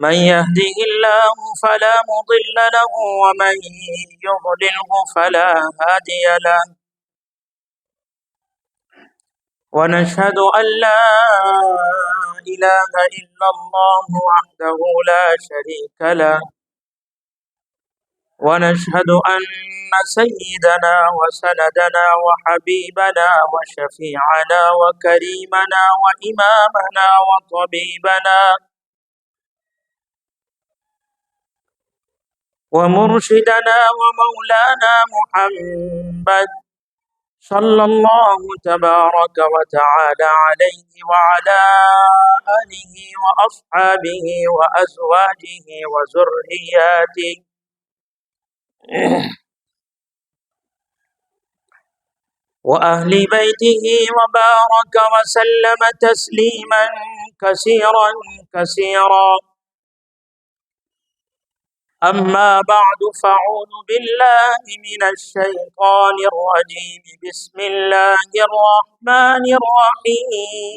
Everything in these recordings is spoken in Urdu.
من يهده الله فلا مضل له ومن يضلله فلا هادي له ونشهد أن لا إله إلا الله وحده لا شريك له ونشهد أن سيدنا وسندنا وحبيبنا وشفيعنا وكريمنا وإمامنا وطبيبنا ومرشدنا ومولانا محمد صلى الله تبارك وتعالى عليه وعلى آله وأصحابه وأزواجه وذرياته وأهل بيته وبارك وسلم تسليما كثيرا كثيرا. أما بعد فأعوذ بالله من الشيطان الرجيم. بسم الله الرحمن الرحيم.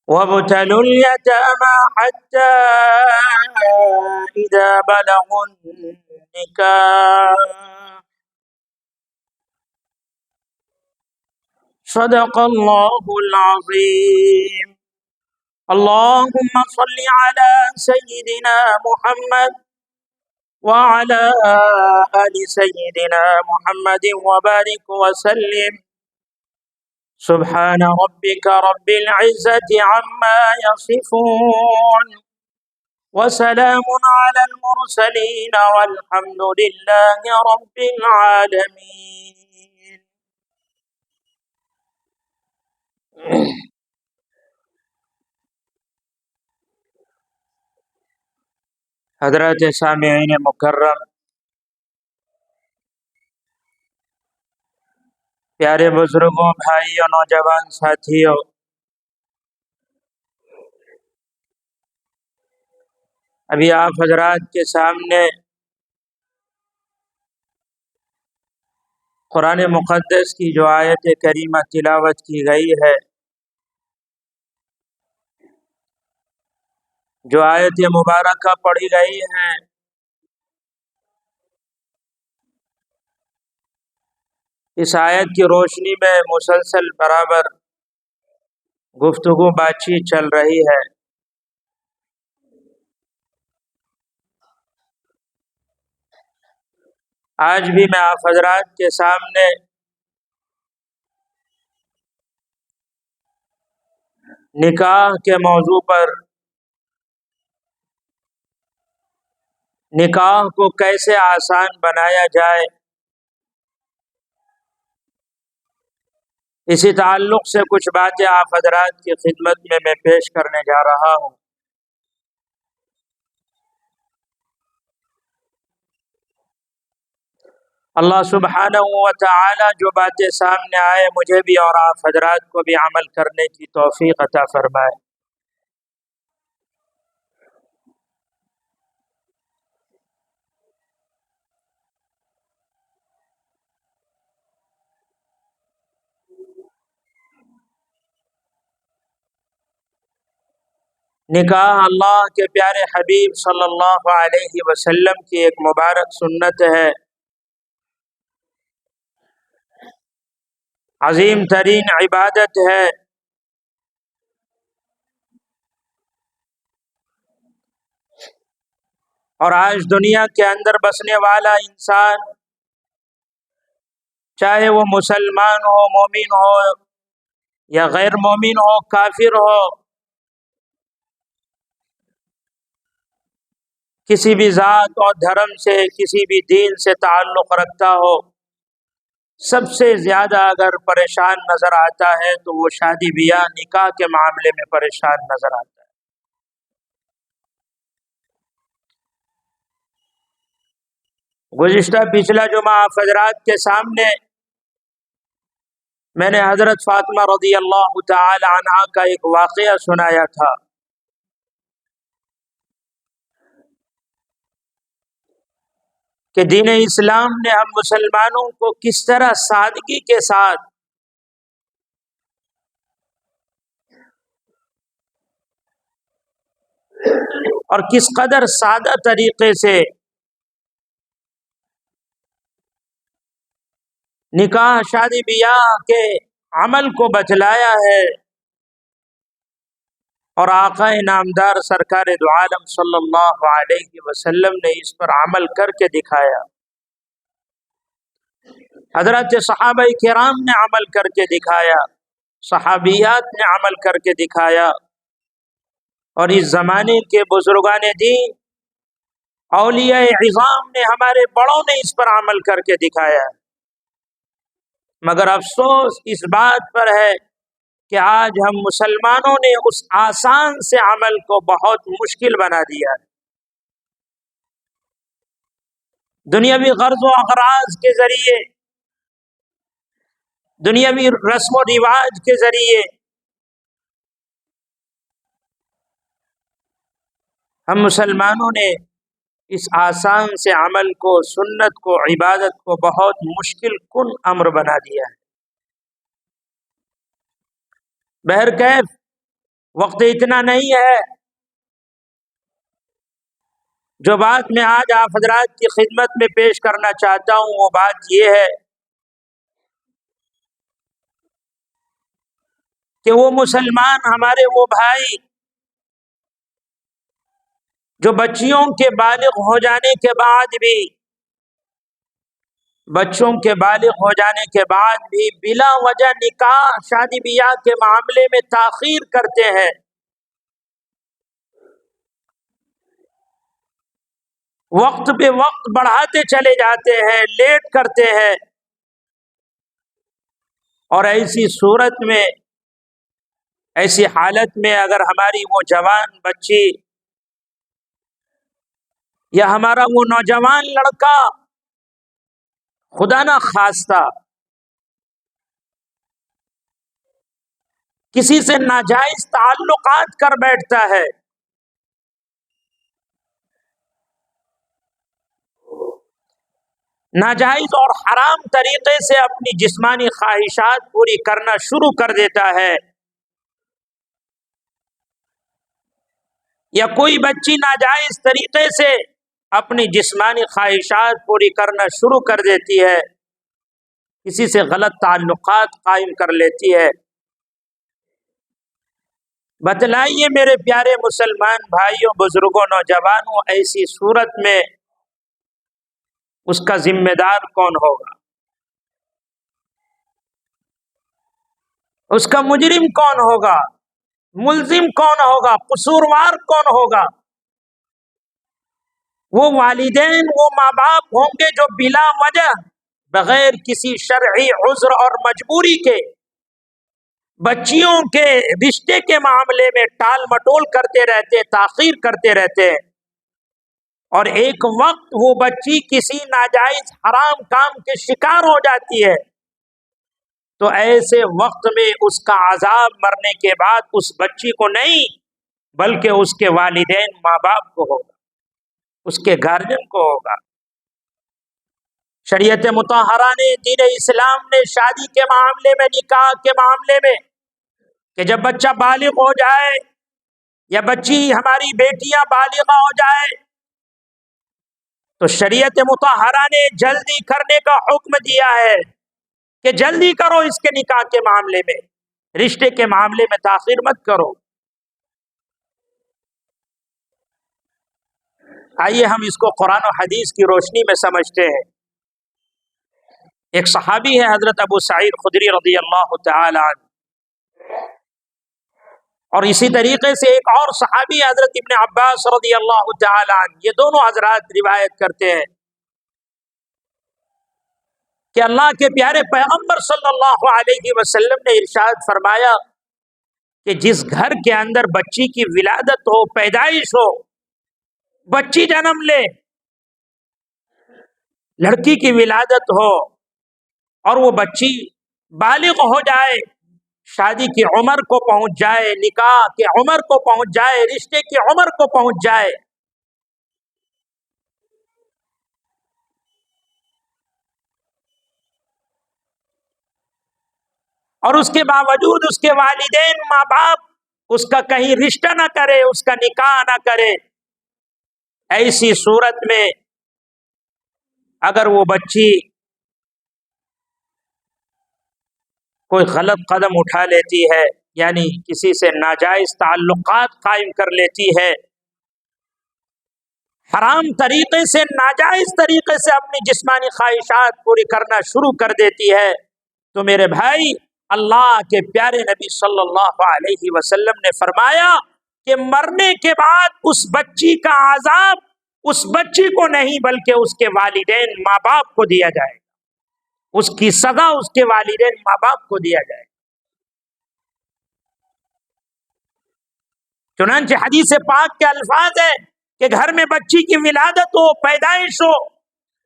وابتلوا اليتامى حتى إذا بلغوا النكاح. صدق الله العظيم. اللهم صل على سيدنا محمد وعلى آل سيدنا محمد وبارك وسلم. سبحان ربك رب العزة عما يصفون وسلام على المرسلين والحمد لله رب العالمين. حضرات سامعین مکرم، پیارے بزرگوں، بھائیوں، نوجوان ساتھیوں، ابھی آپ حضرات کے سامنے قرآن مقدس کی جو آیت کریمہ تلاوت کی گئی ہے، جو آیت مبارکہ پڑھی گئی ہے، اس آیت کی روشنی میں مسلسل برابر گفتگو بات چیت چل رہی ہے۔ آج بھی میں آپ حضرات کے سامنے نکاح کے موضوع پر، نکاح کو کیسے آسان بنایا جائے، اسی تعلق سے کچھ باتیں آپ حضرات کی خدمت میں پیش کرنے جا رہا ہوں۔ اللہ سبحانہ و تعالی جو باتیں سامنے آئے مجھے بھی اور آپ حضرات کو بھی عمل کرنے کی توفیق عطا فرمائے۔ نکاح اللہ کے پیارے حبیب صلی اللہ علیہ وسلم کی ایک مبارک سنت ہے، عظیم ترین عبادت ہے۔ اور آج دنیا کے اندر بسنے والا انسان، چاہے وہ مسلمان ہو، مومن ہو یا غیر مومن ہو، کافر ہو، کسی بھی ذات اور دھرم سے، کسی بھی دین سے تعلق رکھتا ہو، سب سے زیادہ اگر پریشان نظر آتا ہے تو وہ شادی بیاہ نکاح کے معاملے میں پریشان نظر آتا ہے۔ گزشتہ پچھلا جمعہ آپ حضرات کے سامنے میں نے حضرت فاطمہ رضی اللہ تعالی عنہا کا ایک واقعہ سنایا تھا کہ دین اسلام نے ہم مسلمانوں کو کس طرح سادگی کے ساتھ اور کس قدر سادہ طریقے سے نکاح شادی بیاہ کے عمل کو بتلایا ہے، اور آقا نامدار سرکار دو عالم صلی اللہ علیہ وسلم نے اس پر عمل کر کے دکھایا، حضرت صحابہ کرام نے عمل کر کے دکھایا، صحابیات نے عمل کر کے دکھایا، اور اس زمانے کے بزرگان دین اولیاء عظام نے، ہمارے بڑوں نے اس پر عمل کر کے دکھایا۔ مگر افسوس اس بات پر ہے کہ آج ہم مسلمانوں نے اس آسان سے عمل کو بہت مشکل بنا دیا ہے۔ دنیاوی غرض و اغراض کے ذریعے، دنیاوی رسم و رواج کے ذریعے ہم مسلمانوں نے اس آسان سے عمل کو، سنت کو، عبادت کو بہت مشکل کن امر بنا دیا ہے۔ بہرکیف وقت اتنا نہیں ہے۔ جو بات میں آج آپ حضرات کی خدمت میں پیش کرنا چاہتا ہوں وہ بات یہ ہے کہ وہ مسلمان ہمارے، وہ بھائی جو بچیوں کے بالغ ہو جانے کے بعد بھی، بچوں کے بالغ ہو جانے کے بعد بھی بلا وجہ نکاح شادی بیاہ کے معاملے میں تاخیر کرتے ہیں، وقت بے وقت بڑھاتے چلے جاتے ہیں، لیٹ کرتے ہیں، اور ایسی صورت میں، ایسی حالت میں اگر ہماری وہ جوان بچی یا ہمارا وہ نوجوان لڑکا خدا نہ خواستہ کسی سے ناجائز تعلقات کر بیٹھتا ہے، ناجائز اور حرام طریقے سے اپنی جسمانی خواہشات پوری کرنا شروع کر دیتا ہے، یا کوئی بچی ناجائز طریقے سے اپنی جسمانی خواہشات پوری کرنا شروع کر دیتی ہے، کسی سے غلط تعلقات قائم کر لیتی ہے، بتلائیے میرے پیارے مسلمان بھائیوں، بزرگوں، نوجوانوں، ایسی صورت میں اس کا ذمہ دار کون ہوگا؟ اس کا مجرم کون ہوگا؟ ملزم کون ہوگا؟ قصوروار کون ہوگا؟ وہ والدین، وہ ماں باپ ہوں گے جو بلا وجہ، بغیر کسی شرعی عذر اور مجبوری کے بچیوں کے رشتے کے معاملے میں ٹال مٹول کرتے رہتے، تاخیر کرتے رہتے، اور ایک وقت وہ بچی کسی ناجائز حرام کام کے شکار ہو جاتی ہے، تو ایسے وقت میں اس کا عذاب مرنے کے بعد اس بچی کو نہیں بلکہ اس کے والدین، ماں باپ کو ہوگا، اس کے گارجن کو ہوگا۔ شریعت مطہرہ نے، دین اسلام نے شادی کے معاملے میں، نکاح کے معاملے میں، کہ جب بچہ بالغ ہو جائے یا بچی ہماری بیٹیاں بالغہ ہو جائے تو شریعت مطہرہ نے جلدی کرنے کا حکم دیا ہے کہ جلدی کرو اس کے نکاح کے معاملے میں، رشتے کے معاملے میں تاخیر مت کرو۔ آئیے ہم اس کو قرآن و حدیث کی روشنی میں سمجھتے ہیں۔ ایک صحابی ہے حضرت ابو سعید خدری رضی اللہ تعالی عنہ، اور اسی طریقے سے ایک اور صحابی حضرت ابن عباس رضی اللہ تعالی عنہ، یہ دونوں حضرات روایت کرتے ہیں کہ اللہ کے پیارے پیغمبر صلی اللہ علیہ وسلم نے ارشاد فرمایا کہ جس گھر کے اندر بچی کی ولادت ہو، پیدائش ہو، بچی جنم لے، لڑکی کی ولادت ہو اور وہ بچی بالغ ہو جائے، شادی کی عمر کو پہنچ جائے، نکاح کی عمر کو پہنچ جائے، رشتے کی عمر کو پہنچ جائے، اور اس کے باوجود اس کے والدین، ماں باپ اس کا کہیں رشتہ نہ کرے، اس کا نکاح نہ کرے۔ ایسی صورت میں اگر وہ بچی کوئی غلط قدم اٹھا لیتی ہے، یعنی کسی سے ناجائز تعلقات قائم کر لیتی ہے، حرام طریقے سے، ناجائز طریقے سے اپنی جسمانی خواہشات پوری کرنا شروع کر دیتی ہے، تو میرے بھائی، اللہ کے پیارے نبی صلی اللہ علیہ وسلم نے فرمایا کہ مرنے کے بعد اس بچی کا عذاب اس بچی کو نہیں بلکہ اس کے والدین ماں باپ کو دیا جائے گا، اس کی سزا اس کے والدین ماں باپ کو دیا جائے گا۔ چنانچہ حدیث پاک کے الفاظ ہے کہ گھر میں بچی کی ولادت ہو، پیدائش ہو،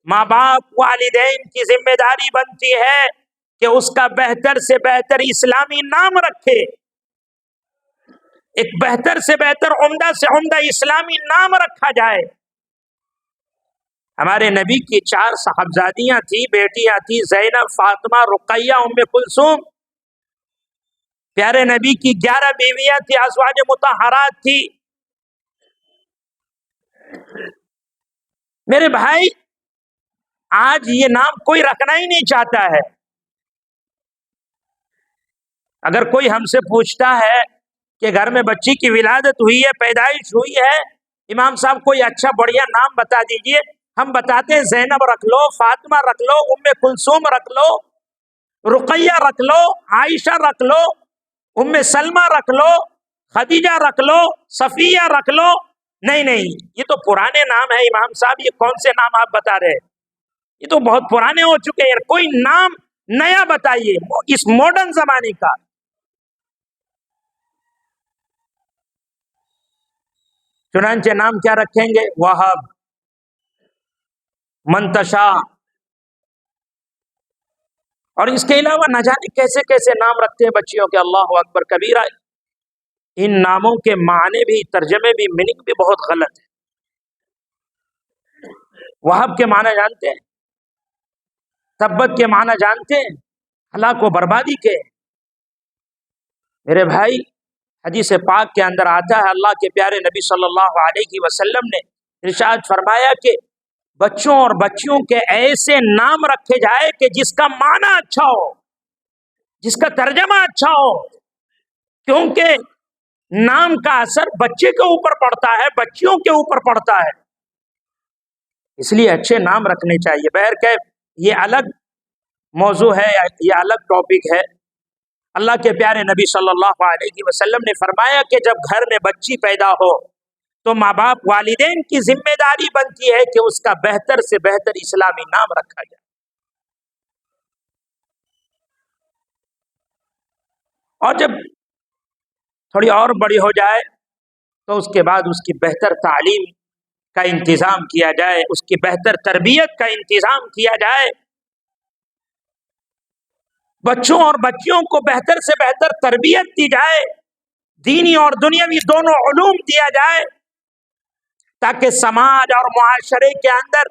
ماں باپ والدین کی ذمہ داری بنتی ہے کہ اس کا بہتر سے بہتر اسلامی نام رکھے، ایک بہتر سے بہتر، عمدہ سے عمدہ اسلامی نام رکھا جائے۔ ہمارے نبی کی 4 صاحبزادیاں تھی، بیٹیاں تھی، زینب، فاطمہ، رقیہ، ام کلثوم۔ پیارے نبی کی 11 بیویاں تھی، ازواج مطہرات تھی۔ میرے بھائی، آج یہ نام کوئی رکھنا ہی نہیں چاہتا ہے۔ اگر کوئی ہم سے پوچھتا ہے کہ گھر میں بچی کی ولادت ہوئی ہے، پیدائش ہوئی ہے، امام صاحب کوئی اچھا بڑھیا نام بتا دیجئے، ہم بتاتے ہیں زینب رکھ لو، فاطمہ رکھ لو، ام کلثوم رکھ لو، رقیہ رکھ لو، عائشہ رکھ لو، ام سلمہ رکھ لو، خدیجہ رکھ لو، صفیہ رکھ لو۔ نہیں، یہ تو پرانے نام ہیں امام صاحب، یہ کون سے نام آپ بتا رہے ہیں؟ یہ تو بہت پرانے ہو چکے ہیں، کوئی نام نیا بتائیے اس ماڈرن زمانے کا۔ چنانچہ نام کیا رکھیں گے؟ وہاب، منتشا، اور اس کے علاوہ نہ جانے کیسے کیسے نام رکھتے ہیں بچیوں کے، اللہ اکبر کبیرہ۔ ان ناموں کے معنی بھی، ترجمے بھی، میننگ بھی بہت غلط ہے۔ وہاب کے معنی جانتے ہیں؟ تبت کے معنی جانتے ہیں؟ ہلاک و بربادی کے۔ میرے بھائی، حدیث پاک کے اندر آتا ہے، اللہ کے پیارے نبی صلی اللہ علیہ وسلم نے ارشاد فرمایا کہ بچوں اور بچیوں کے ایسے نام رکھے جائے کہ جس کا معنی اچھا ہو، جس کا ترجمہ اچھا ہو، کیونکہ نام کا اثر بچے کے اوپر پڑتا ہے، بچیوں کے اوپر پڑتا ہے، اس لیے اچھے نام رکھنے چاہیے۔ بہرکیف یہ الگ موضوع ہے، یہ الگ ٹاپک ہے۔ اللہ کے پیارے نبی صلی اللہ علیہ وسلم نے فرمایا کہ جب گھر میں بچی پیدا ہو تو ماں باپ، والدین کی ذمہ داری بنتی ہے کہ اس کا بہتر سے بہتر اسلامی نام رکھا جائے، اور جب تھوڑی اور بڑی ہو جائے تو اس کے بعد اس کی بہتر تعلیم کا انتظام کیا جائے، اس کی بہتر تربیت کا انتظام کیا جائے، بچوں اور بچیوں کو بہتر سے بہتر تربیت دی جائے، دینی اور دنیاوی دونوں علوم دیا جائے، تاکہ سماج اور معاشرے کے اندر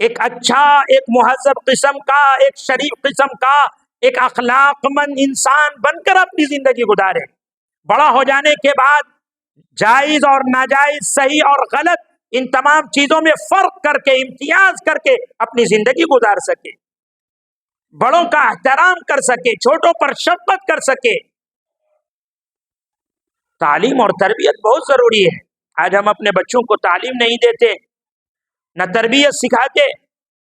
ایک اچھا، ایک مہذب قسم کا، ایک شریف قسم کا، ایک اخلاق مند انسان بن کر اپنی زندگی گزارے۔ بڑا ہو جانے کے بعد جائز اور ناجائز، صحیح اور غلط، ان تمام چیزوں میں فرق کر کے، امتیاز کر کے اپنی زندگی گزار سکے، بڑوں کا احترام کر سکے، چھوٹوں پر شفقت کر سکے۔ تعلیم اور تربیت بہت ضروری ہے۔ آج ہم اپنے بچوں کو تعلیم نہیں دیتے، نہ تربیت سکھاتے۔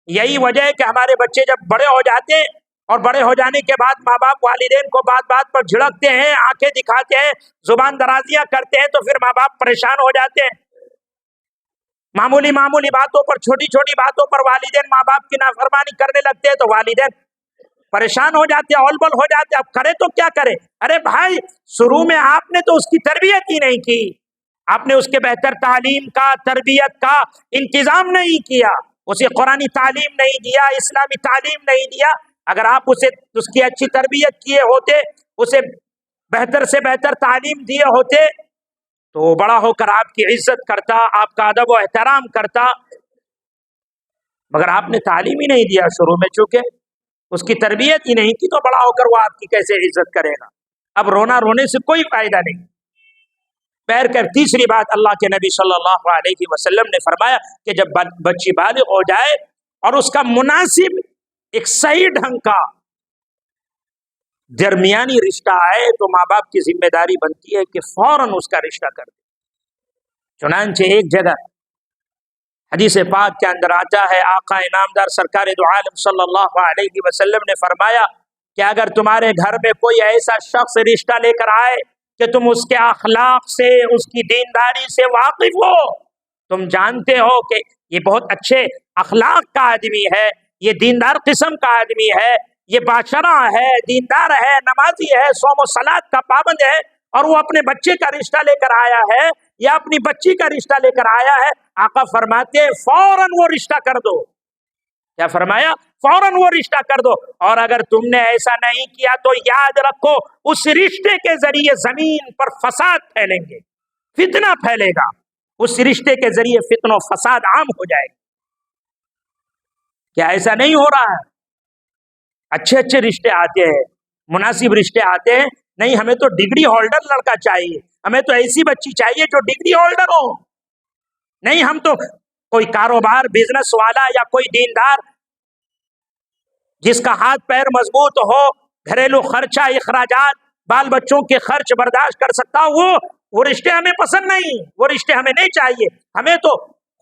یہی وجہ ہے کہ ہمارے بچے جب بڑے ہو جاتے ہیں اور بڑے ہو جانے کے بعد ماں باپ والدین کو بات بات پر جھڑکتے ہیں، آنکھیں دکھاتے ہیں، زبان درازیاں کرتے ہیں، تو پھر ماں باپ پریشان ہو جاتے ہیں۔ معمولی باتوں پر، چھوٹی چھوٹی باتوں پر والدین ماں باپ کی نافرمانی کرنے لگتے ہیں، تو والدین پریشان ہو جاتے ہیں، اول ہو جاتے ہیں۔ اب کرے تو کیا کرے؟ ارے بھائی، شروع میں آپ نے تو اس کی تربیت ہی نہیں کی، آپ نے اس کے بہتر تعلیم کا، تربیت کا انتظام نہیں کیا، اسے قرآنی تعلیم نہیں دیا، اسلامی تعلیم نہیں دیا۔ اگر آپ اس کی اچھی تربیت کیے ہوتے، اسے بہتر سے بہتر تعلیم دیے ہوتے، تو وہ بڑا ہو کر آپ کی عزت کرتا، آپ کا ادب و احترام کرتا، مگر آپ نے تعلیم ہی نہیں دیا شروع میں، چونکہ اس کی تربیت ہی نہیں کی، تو بڑا ہو کر وہ آپ کی کیسے عزت کرے گا؟ اب رونا رونے سے کوئی فائدہ نہیں۔ پیر کر تیسری بات اللہ کے نبی صلی اللہ علیہ وسلم نے فرمایا کہ جب بچی بالغ ہو جائے اور اس کا مناسب ایک صحیح ڈھنگ کا درمیانی رشتہ آئے تو ماں باپ کی ذمہ داری بنتی ہے کہ فوراً اس کا رشتہ کر دے۔ چنانچہ ایک جگہ حدیث پاک کے اندر آتا ہے، آقا انعامدار سرکار دو عالم صلی اللہ علیہ وسلم نے فرمایا کہ اگر تمہارے گھر میں کوئی ایسا شخص رشتہ لے کر آئے کہ تم اس کے اخلاق سے، اس کی دینداری سے واقف ہو، تم جانتے ہو کہ یہ بہت اچھے اخلاق کا آدمی ہے، یہ دیندار قسم کا آدمی ہے، یہ باشرع ہے، دیندار ہے، نمازی ہے، صوم و صلاۃ کا پابند ہے، اور وہ اپنے بچے کا رشتہ لے کر آیا ہے یا اپنی بچی کا رشتہ لے کر آیا ہے، آقا فرماتے ہیں فوراً وہ رشتہ کر دو۔ کیا فرمایا؟ فوراً وہ رشتہ کر دو۔ اور اگر تم نے ایسا نہیں کیا تو یاد رکھو اس رشتے کے ذریعے زمین پر فساد پھیلیں گے، فتنہ پھیلے گا، اس رشتے کے ذریعے فتنہ و فساد عام ہو جائے گا۔ کیا ایسا نہیں ہو رہا ہے؟ اچھے اچھے رشتے آتے ہیں، مناسب رشتے آتے ہیں، نہیں ہمیں تو ڈگری ہولڈر لڑکا چاہیے، ہمیں تو ایسی بچی چاہیے جو ڈگری ہولڈر ہو، نہیں ہم تو کوئی کاروبار بزنس والا یا کوئی دیندار جس کا ہاتھ پیر مضبوط ہو، گھریلو خرچہ، اخراجات، بال بچوں کے خرچ برداشت کر سکتا ہو، وہ رشتے ہمیں پسند نہیں، وہ رشتے ہمیں نہیں چاہیے، ہمیں تو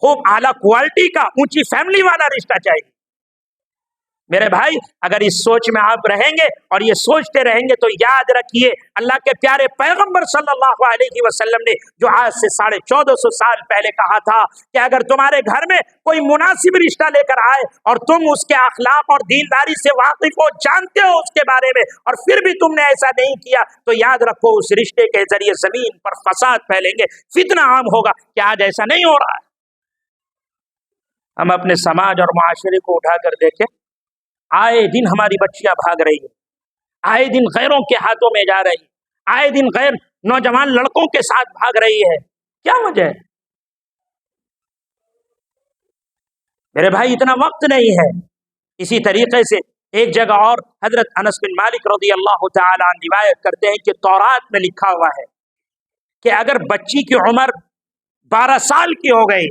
خوب اعلیٰ کوالٹی کا اونچی فیملی والا رشتہ چاہیے۔ میرے بھائی اگر اس سوچ میں آپ رہیں گے اور یہ سوچتے رہیں گے تو یاد رکھیے اللہ کے پیارے پیغمبر صلی اللہ علیہ وسلم نے جو آج سے 1450 سال پہلے کہا تھا کہ اگر تمہارے گھر میں کوئی مناسب رشتہ لے کر آئے اور تم اس کے اخلاق اور دینداری سے واقف ہو، جانتے ہو اس کے بارے میں، اور پھر بھی تم نے ایسا نہیں کیا، تو یاد رکھو اس رشتے کے ذریعے زمین پر فساد پھیلیں گے، فتنہ عام ہوگا۔ کیا آج ایسا نہیں ہو رہا ہے؟ ہم اپنے سماج اور معاشرے کو اٹھا کر دیکھیں، آئے دن ہماری بچیاں بھاگ رہی ہیں، آئے دن غیروں کے ہاتھوں میں جا رہی ہیں، آئے دن غیر نوجوان لڑکوں کے ساتھ بھاگ رہی ہے۔ کیا وجہ ہے؟ میرے بھائی اتنا وقت نہیں ہے۔ اسی طریقے سے ایک جگہ اور حضرت انس بن مالک رضی اللہ تعالی عنہ روایت کرتے ہیں کہ تورات میں لکھا ہوا ہے کہ اگر بچی کی عمر 12 سال کی ہو گئی،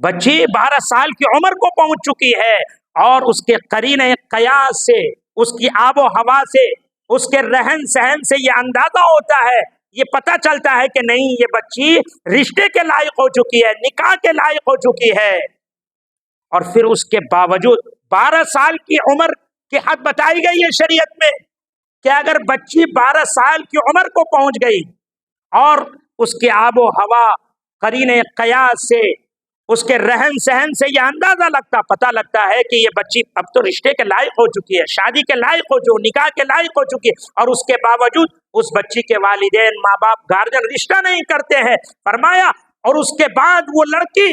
بچی 12 سال کی عمر کو پہنچ چکی ہے اور اس کے قرینہ قیاس سے، اس کی آب و ہوا سے، اس کے رہن سہن سے یہ اندازہ ہوتا ہے، یہ پتہ چلتا ہے کہ نہیں یہ بچی رشتے کے لائق ہو چکی ہے، نکاح کے لائق ہو چکی ہے، اور پھر اس کے باوجود 12 سال کی عمر کی حد بتائی گئی ہے شریعت میں کہ اگر بچی 12 سال کی عمر کو پہنچ گئی اور اس کے آب و ہوا، قرینہ قیاس سے، اس کے رہن سہن سے یہ اندازہ پتہ لگتا ہے کہ یہ بچی اب تو رشتے کے لائق ہو چکی ہے، شادی کے لائق ہو چکی، نکاح کے لائق ہو چکی ہے، اور اس کے باوجود اس بچی کے والدین، ماں باپ، گارجن رشتہ نہیں کرتے ہیں۔ فرمایا اور اس کے بعد وہ لڑکی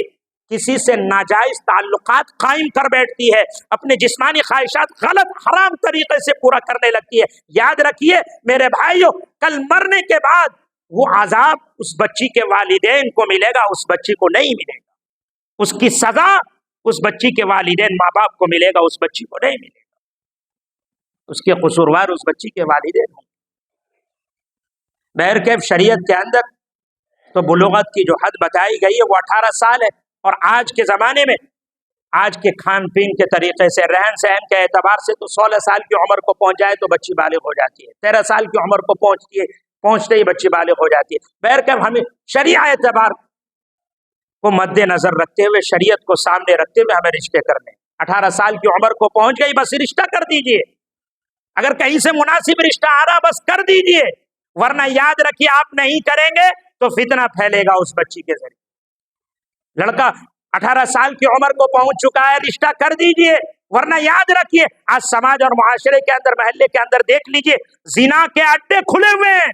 کسی سے ناجائز تعلقات قائم کر بیٹھتی ہے، اپنے جسمانی خواہشات غلط حرام طریقے سے پورا کرنے لگتی ہے۔ یاد رکھیے میرے بھائیو، کل مرنے کے بعد وہ عذاب اس بچی کے والدین کو ملے گا، اس بچی کو نہیں ملے گا، اس کی سزا اس بچی کے والدین ماں باپ کو ملے گا، اس بچی کو نہیں ملے گا، اس کے قصوروار اس بچی کے والدین ہوں۔ بہرکیف شریعت کے اندر تو بلوغت کی جو حد بتائی گئی ہے وہ 18 سال ہے، اور آج کے زمانے میں آج کے کھان پین کے طریقے سے، رہن سہن کے اعتبار سے تو 16 سال کی عمر کو پہنچ جائے تو بچی بالغ ہو جاتی ہے، 13 سال کی عمر کو پہنچتے ہی بچی بالغ ہو جاتی ہے۔ بہرکیف ہمیں شرعی اعتبار کو مد نظر رکھتے ہوئے، شریعت کو سامنے رکھتے ہوئے ہمیں رشتے کرنے۔ 18 سال کی عمر کو پہنچ گئی بس رشتہ کر دیجئے، اگر کہیں سے مناسب رشتہ آ رہا بس کر دیجئے، ورنہ یاد رکھیے آپ نہیں کریں گے تو فتنہ پھیلے گا اس بچی کے ذریعے۔ لڑکا 18 سال کی عمر کو پہنچ چکا ہے، رشتہ کر دیجئے، ورنہ یاد رکھیے آج سماج اور معاشرے کے اندر، محلے کے اندر دیکھ لیجئے زنا کے اڈے کھلے ہوئے ہیں،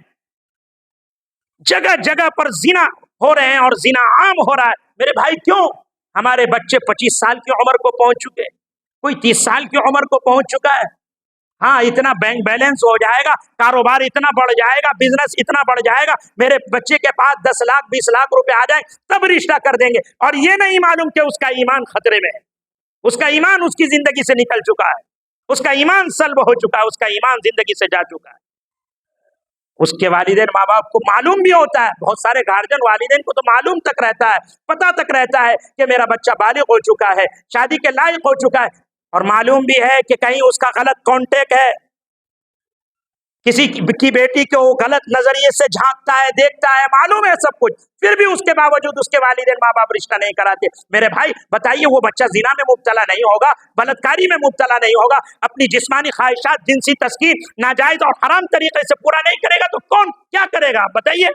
جگہ جگہ پر زنا ہو رہے ہیں اور زنا عام ہو رہا ہے۔ میرے بھائی کیوں؟ ہمارے بچے 25 سال کی عمر کو پہنچ چکے، کوئی 30 سال کی عمر کو پہنچ چکا ہے، ہاں اتنا بینک بیلنس ہو جائے گا، کاروبار اتنا بڑھ جائے گا، بزنس اتنا بڑھ جائے گا، میرے بچے کے پاس 10 لاکھ 20 لاکھ روپے آ جائیں تب رشتہ کر دیں گے، اور یہ نہیں معلوم کہ اس کا ایمان خطرے میں ہے، اس کا ایمان اس کی زندگی سے نکل چکا ہے، اس کا ایمان سلب ہو چکا ہے، اس کا ایمان زندگی سے جا چکا ہے۔ اس کے والدین ماں باپ کو معلوم بھی ہوتا ہے، بہت سارے گارجن والدین کو تو معلوم تک رہتا ہے، پتہ تک رہتا ہے کہ میرا بچہ بالغ ہو چکا ہے، شادی کے لائق ہو چکا ہے، اور معلوم بھی ہے کہ کہیں اس کا غلط کانٹیکٹ ہے، کسی کی بیٹی کو وہ غلط نظریے سے جھانکتا ہے، دیکھتا ہے، معلوم ہے سب کچھ، پھر بھی اس کے باوجود اس کے والدین ماں باپ رشتہ نہیں کراتے۔ میرے بھائی بتائیے، وہ بچہ زنا میں مبتلا نہیں ہوگا، بلاتکاری میں مبتلا نہیں ہوگا، اپنی جسمانی خواہشات، جنسی تسکین ناجائز اور حرام طریقے سے پورا نہیں کرے گا تو کون کیا کرے گا بتائیے؟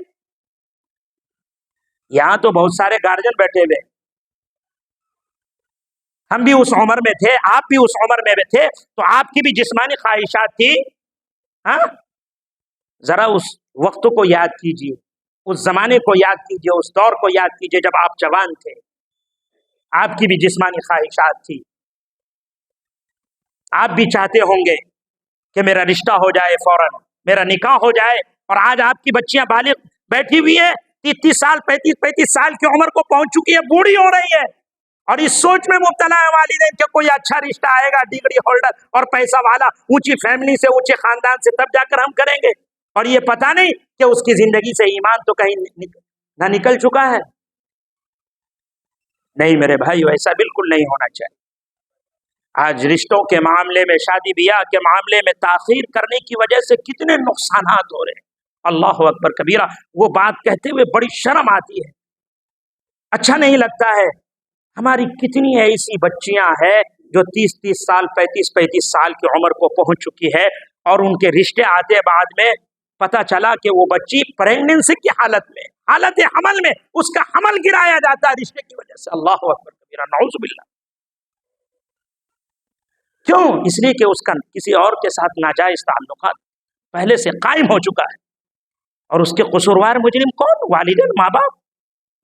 یہاں تو بہت سارے گارجن بیٹھے ہوئے، ہم بھی اس عمر میں تھے، آپ بھی اس عمر میں تھے، تو آپ کی بھی جسمانی خواہشات تھی، ہاں؟ ذرا اس وقت کو یاد کیجیے، اس زمانے کو یاد کیجیے، اس دور کو یاد کیجیے جب آپ جوان تھے، آپ کی بھی جسمانی خواہشات تھی، آپ بھی چاہتے ہوں گے کہ میرا رشتہ ہو جائے، فوراً میرا نکاح ہو جائے، اور آج آپ کی بچیاں بالغ بیٹھی ہوئی ہے، 30 سال 35 سال کی عمر کو پہنچ چکی ہے، بوڑھی ہو رہی ہے، اور اس سوچ میں مبتلا ہے والدین کہ کوئی اچھا رشتہ آئے گا، ڈگری ہولڈر اور پیسہ والا، اونچی فیملی سے، اونچے خاندان سے، تب جا کر ہم کریں گے، اور یہ پتہ نہیں کہ اس کی زندگی سے ایمان تو کہیں نہ نکل چکا ہے۔ نہیں میرے بھائی، ایسا بالکل نہیں ہونا چاہیے۔ آج رشتوں کے معاملے میں، شادی بیاہ کے معاملے میں تاخیر کرنے کی وجہ سے کتنے نقصانات ہو رہے ہیں، اللہ اکبر کبیرہ۔ وہ بات کہتے ہوئے بڑی شرم آتی ہے، اچھا نہیں لگتا ہے۔ ہماری کتنی ایسی بچیاں ہیں جو 30 سال 35 سال کی عمر کو پہنچ چکی ہے، اور ان کے رشتے آتے بعد میں پتہ چلا کہ وہ بچی پریگننسی کی حالت میں، حالت حمل میں، اس کا حمل گرایا جاتا ہے رشتے کی وجہ سے، اللہ اکبر کبیرہ، نعوذ باللہ۔ کیوں؟ اس لیے کہ اس کا کسی اور کے ساتھ ناجائز تعلقات پہلے سے قائم ہو چکا ہے، اور اس کے قصوروار مجرم کون؟ والدین، ماں باپ۔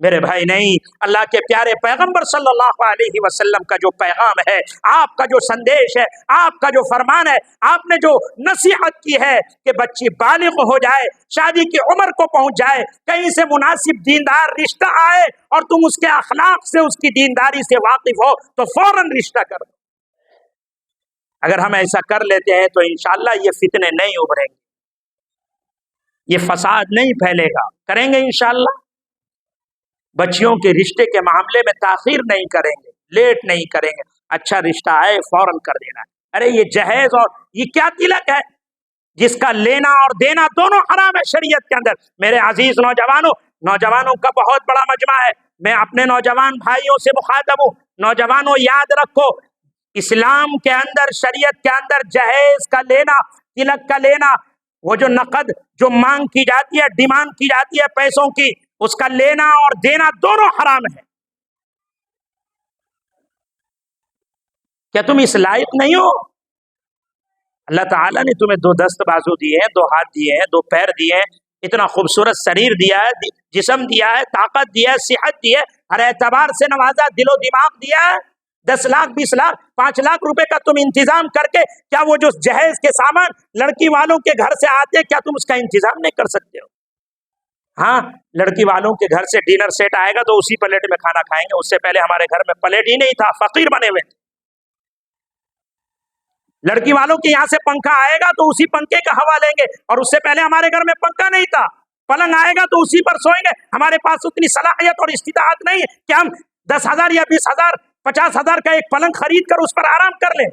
میرے بھائی نہیں، اللہ کے پیارے پیغمبر صلی اللہ علیہ وسلم کا جو پیغام ہے، آپ کا جو سندیش ہے، آپ کا جو فرمان ہے، آپ نے جو نصیحت کی ہے کہ بچی بالغ ہو جائے، شادی کی عمر کو پہنچ جائے، کہیں سے مناسب دیندار رشتہ آئے، اور تم اس کے اخلاق سے، اس کی دینداری سے واقف ہو تو فوراً رشتہ کر دو۔ اگر ہم ایسا کر لیتے ہیں تو انشاءاللہ یہ فتنے نہیں ابھریں گے، یہ فساد نہیں پھیلے گا، کریں گے انشاءاللہ۔ بچیوں کے رشتے کے معاملے میں تاخیر نہیں کریں گے، لیٹ نہیں کریں گے، اچھا رشتہ آئے فوراً کر دینا ہے۔ ارے یہ جہیز اور یہ کیا تلک ہے جس کا لینا اور دینا دونوں حرام ہے شریعت کے اندر۔ میرے عزیز نوجوانوں کا بہت بڑا مجمع ہے، میں اپنے نوجوان بھائیوں سے مخاطب ہوں، نوجوانوں یاد رکھو، اسلام کے اندر، شریعت کے اندر جہیز کا لینا، تلک کا لینا، وہ جو نقد جو مانگ کی جاتی ہے، ڈیمانڈ کی جاتی ہے پیسوں کی، اس کا لینا اور دینا دونوں حرام ہے۔ کیا تم اس لائق نہیں ہو؟ اللہ تعالیٰ نے تمہیں 2 دست بازو دیے ہیں، 2 ہاتھ دیے ہیں، 2 پیر دیے ہیں، اتنا خوبصورت شریر دیا ہے، جسم دیا ہے، طاقت دیا ہے، صحت دی ہے، ہر اعتبار سے نوازا، دل و دماغ دیا ہے۔ 10 لاکھ 20 لاکھ 5 لاکھ روپے کا تم انتظام کر کے، کیا وہ جو جہیز کے سامان لڑکی والوں کے گھر سے آتے، کیا تم اس کا انتظام نہیں کر سکتے ہو؟ ہاں، لڑکی والوں کے گھر سے ڈنر سیٹ آئے گا تو اسی پلیٹ میں کھانا کھائیں گے، اس سے پہلے ہمارے گھر میں پلیٹ ہی نہیں تھا، فقیر بنے ہوئے تھے۔ لڑکی والوں کے یہاں سے پنکھا آئے گا تو اسی پنکھے کا ہوا لیں گے، اور اس سے پہلے ہمارے گھر میں پنکھا نہیں تھا۔ پلنگ آئے گا تو اسی پر سوئیں گے، ہمارے پاس اتنی صلاحیت اور استطاعت نہیں ہے کہ ہم 10,000 یا 20,000 50,000 کا ایک پلنگ خرید کر اس پر آرام کر لیں۔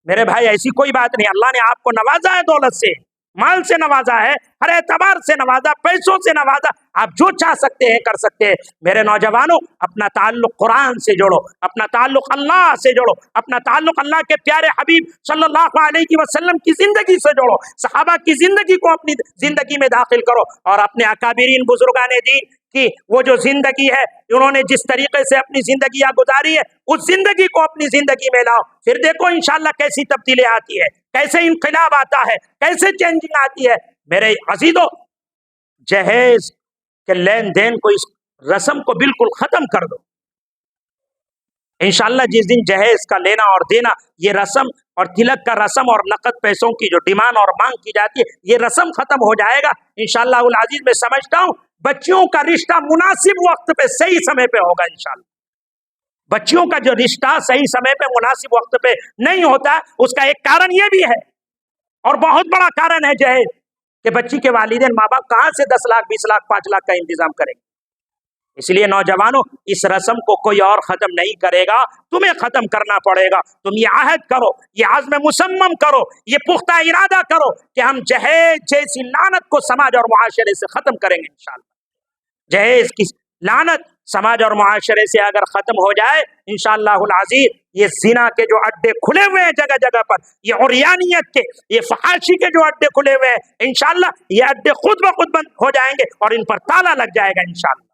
میرے بھائی ایسی کوئی بات نہیں، اللہ نے آپ کو نوازا ہے، دولت سے، مال سے نوازا ہے، ہر اعتبار سے نوازا، پیسوں سے نوازا، آپ جو چاہ سکتے ہیں کر سکتے ہیں۔ میرے نوجوانوں، اپنا تعلق قرآن سے جوڑو، اپنا تعلق اللہ سے جوڑو، اپنا تعلق اللہ کے پیارے حبیب صلی اللہ علیہ وسلم کی زندگی سے جوڑو، صحابہ کی زندگی کو اپنی زندگی میں داخل کرو، اور اپنے اکابرین بزرگان دین کی وہ جو زندگی ہے، انہوں نے جس طریقے سے اپنی زندگیاں گزاری ہے، اس زندگی کو اپنی زندگی میں لاؤ، پھر دیکھو انشاءاللہ کیسی تبدیلی آتی ہے، کیسے انقلاب آتا ہے، کیسے چینجنگ آتی ہے۔ میرے عزیزو، جہیز کے لین دین کو، اس رسم کو بالکل ختم کر دو۔ انشاءاللہ جس دن جہیز کا لینا اور دینا، یہ رسم اور تلک کا رسم اور نقد پیسوں کی جو ڈیمانڈ اور مانگ کی جاتی ہے، یہ رسم ختم ہو جائے گا انشاءاللہ العزیز۔ میں سمجھتا ہوں بچیوں کا رشتہ مناسب وقت پہ، صحیح سمے پہ ہوگا انشاءاللہ۔ بچیوں کا جو رشتہ صحیح سمے پہ، مناسب وقت پہ نہیں ہوتا، اس کا ایک کارن یہ بھی ہے، اور بہت بڑا کارن ہے جہیز۔ کہ بچی کے والدین ماں باپ کہاں سے 10 لاکھ 20 لاکھ 5 لاکھ کا انتظام کریں گے؟ اس لیے نوجوانوں، اس رسم کو کوئی اور ختم نہیں کرے گا، تمہیں ختم کرنا پڑے گا۔ تم یہ عہد کرو، یہ عزم مصمم کرو، یہ پختہ ارادہ کرو کہ ہم جہیز جیسی لعنت کو سماج اور معاشرے سے ختم کریں گے انشاءاللہ۔ جہیز کی لعنت سماج اور معاشرے سے اگر ختم ہو جائے انشاءاللہ العزیز، یہ زنا کے جو اڈے کھلے ہوئے ہیں جگہ جگہ پر، یہ عریانیت کے، یہ فحاشی کے جو اڈے کھلے ہوئے ہیں، انشاءاللہ یہ اڈے خود بخود بند ہو جائیں گے اور ان پر تالا لگ جائے گا انشاءاللہ۔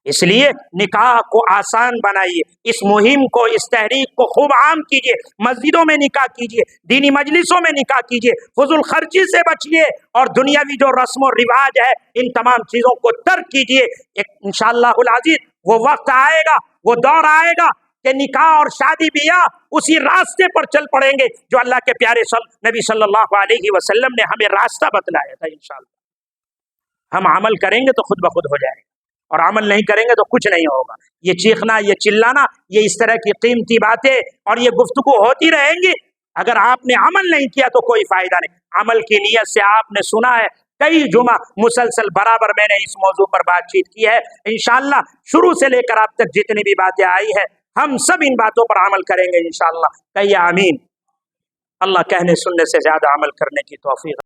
اس لیے نکاح کو آسان بنائیے، اس مہم کو، اس تحریک کو خوب عام کیجیے، مسجدوں میں نکاح کیجیے، دینی مجلسوں میں نکاح کیجیے، فضول خرچی سے بچیے اور دنیاوی جو رسم و رواج ہے ان تمام چیزوں کو ترک کیجیے۔ انشاءاللہ العزیز وہ وقت آئے گا، وہ دور آئے گا کہ نکاح اور شادی بیاہ اسی راستے پر چل پڑیں گے جو اللہ کے پیارے نبی صلی اللہ علیہ وسلم نے ہمیں راستہ بتلایا تھا۔ انشاءاللہ ہم عمل کریں گے تو خود بخود ہو جائے گا، اور عمل نہیں کریں گے تو کچھ نہیں ہوگا۔ یہ چیخنا، یہ چلانا، یہ اس طرح کی قیمتی باتیں اور یہ گفتگو ہوتی رہیں گی، اگر آپ نے عمل نہیں کیا تو کوئی فائدہ نہیں۔ عمل کی نیت سے آپ نے سنا ہے، کئی جمعہ مسلسل برابر میں نے اس موضوع پر بات چیت کی ہے۔ انشاءاللہ شروع سے لے کر اب تک جتنی بھی باتیں آئی ہیں ہم سب ان باتوں پر عمل کریں گے انشاءاللہ۔ کہیے آمین۔ اللہ کہنے سننے سے زیادہ عمل کرنے کی توفیق